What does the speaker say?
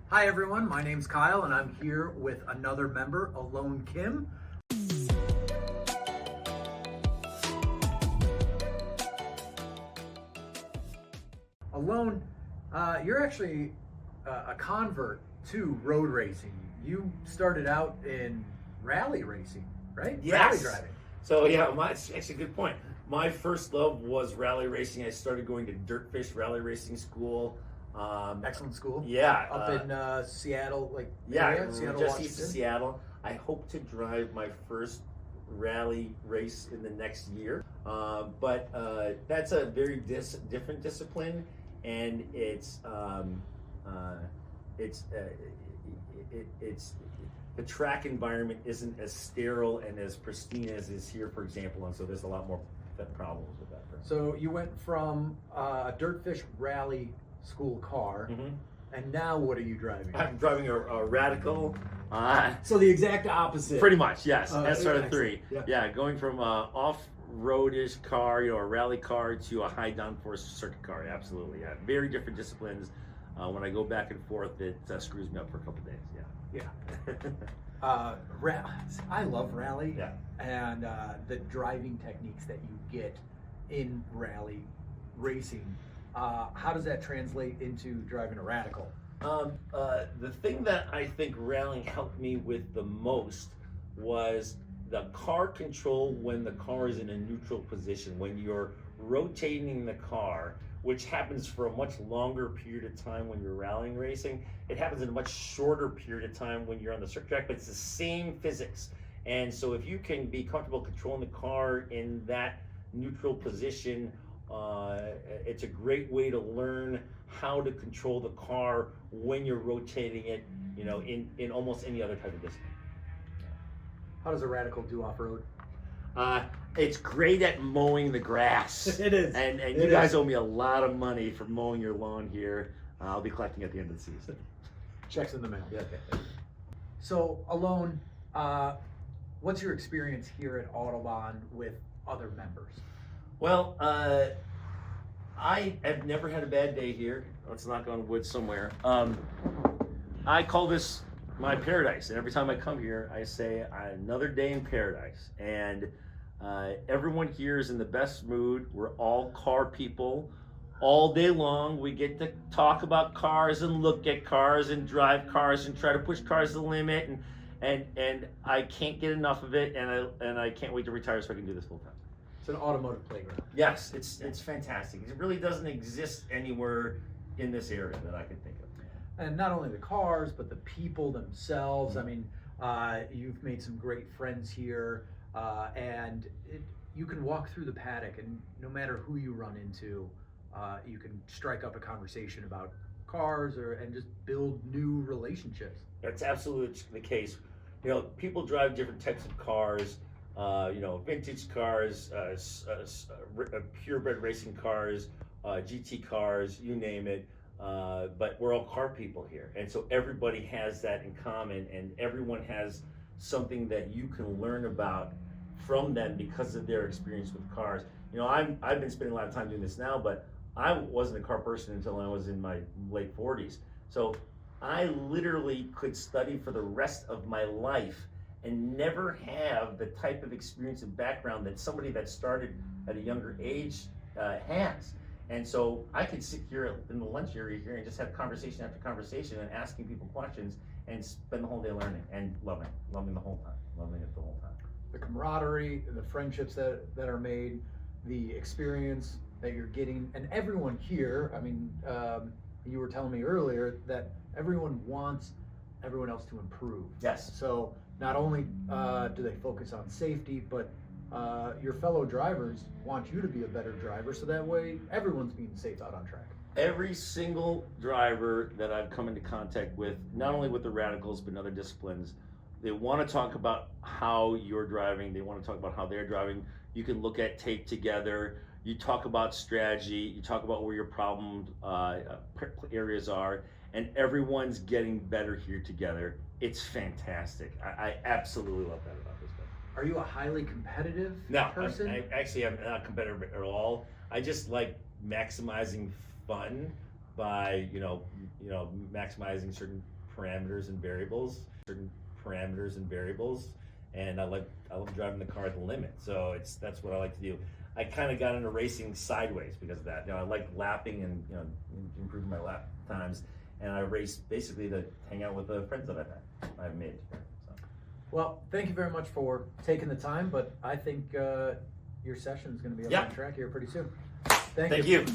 Hi everyone, my name's Kyle and I'm here with another member, Alon Kim. Alon, you're actually a convert to road racing. You started out in rally racing, right? Yes. Rally driving. So yeah, it's actually a good point. My first love was rally racing. I started going to Dirtfish Rally Racing School. Excellent school. Yeah. Up in Seattle, Yeah, Seattle, just Washington. east of Seattle. I hope to drive my first rally race in the next year. But that's a very different discipline, and it's the track environment isn't as sterile and as pristine as is here, for example, and so there's a lot more problems with that. So you went from a Dirtfish Rally School car, and now what are you driving? I'm driving a Radical. So the exact opposite. Pretty much, yes. excellent. SR3. Yeah. Yeah, going from a off-roadish car, a rally car, to a high downforce circuit car. Absolutely, yeah. Very different disciplines. When I go back and forth, it screws me up for a couple days. Yeah. I love rally, Yeah. and the driving techniques that you get in rally racing. How does that translate into driving a Radical? The thing that I think rallying helped me with the most was the car control when the car is in a neutral position, when you're rotating the car, which happens for a much longer period of time when you're rallying racing. It happens in a much shorter period of time when you're on the circuit track, but it's the same physics. And so if you can be comfortable controlling the car in that neutral position, it's a great way to learn how to control the car when you're rotating it, in almost any other type of discipline. How does a Radical do off-road? It's great at mowing the grass. It is. And you guys owe me a lot of money for mowing your lawn here. I'll be collecting at the end of the season. Checks in the mail. Yeah, okay. So, Alon, what's your experience here at Autobahn with other members? Well, I have never had a bad day here. Let's knock on wood somewhere. I call this my paradise, and every time I come here, I say another day in paradise. And everyone here is in the best mood. We're all car people. All day long, we get to talk about cars and look at cars and drive cars and try to push cars to the limit. And I can't get enough of it, and I can't wait to retire so I can do this full time. It's an automotive playground. Yes, it's fantastic. It really doesn't exist anywhere in this area that I can think of. And not only the cars, but the people themselves. I mean, you've made some great friends here, and you can walk through the paddock, and no matter who you run into, you can strike up a conversation about cars and just build new relationships. That's absolutely the case. People drive different types of cars. Vintage cars, purebred racing cars, GT cars, you name it. But we're all car people here, and so everybody has that in common, and everyone has something that you can learn about from them because of their experience with cars. I've been spending a lot of time doing this now, but I wasn't a car person until I was in my late 40s. So I literally could study for the rest of my life and never have the type of experience and background that somebody that started at a younger age has. And so I could sit here in the lunch area here and just have conversation after conversation and asking people questions and spend the whole day learning and loving it the whole time. The camaraderie, the friendships that are made, the experience that you're getting, and everyone here, I mean, you were telling me earlier that everyone wants everyone else to improve. Yes. So not only do they focus on safety, but your fellow drivers want you to be a better driver, so that way everyone's being safe out on track. Every single driver that I've come into contact with, not only with the Radicals, but in other disciplines, they want to talk about how you're driving. They want to talk about how they're driving. You can look at tape together. You talk about strategy. You talk about where your problem areas are, and everyone's getting better here together. It's fantastic. I absolutely love that about this place. Are you a highly competitive person? I actually am not competitive at all. I just like maximizing fun by maximizing certain parameters and variables, and I love driving the car at the limit. So that's what I like to do. I kind of got into racing sideways because of that. I like lapping and improving my lap times, and I race basically to hang out with the friends that I've made. So. Well, thank you very much for taking the time, but I think your session is going to be on track here pretty soon. Thank you.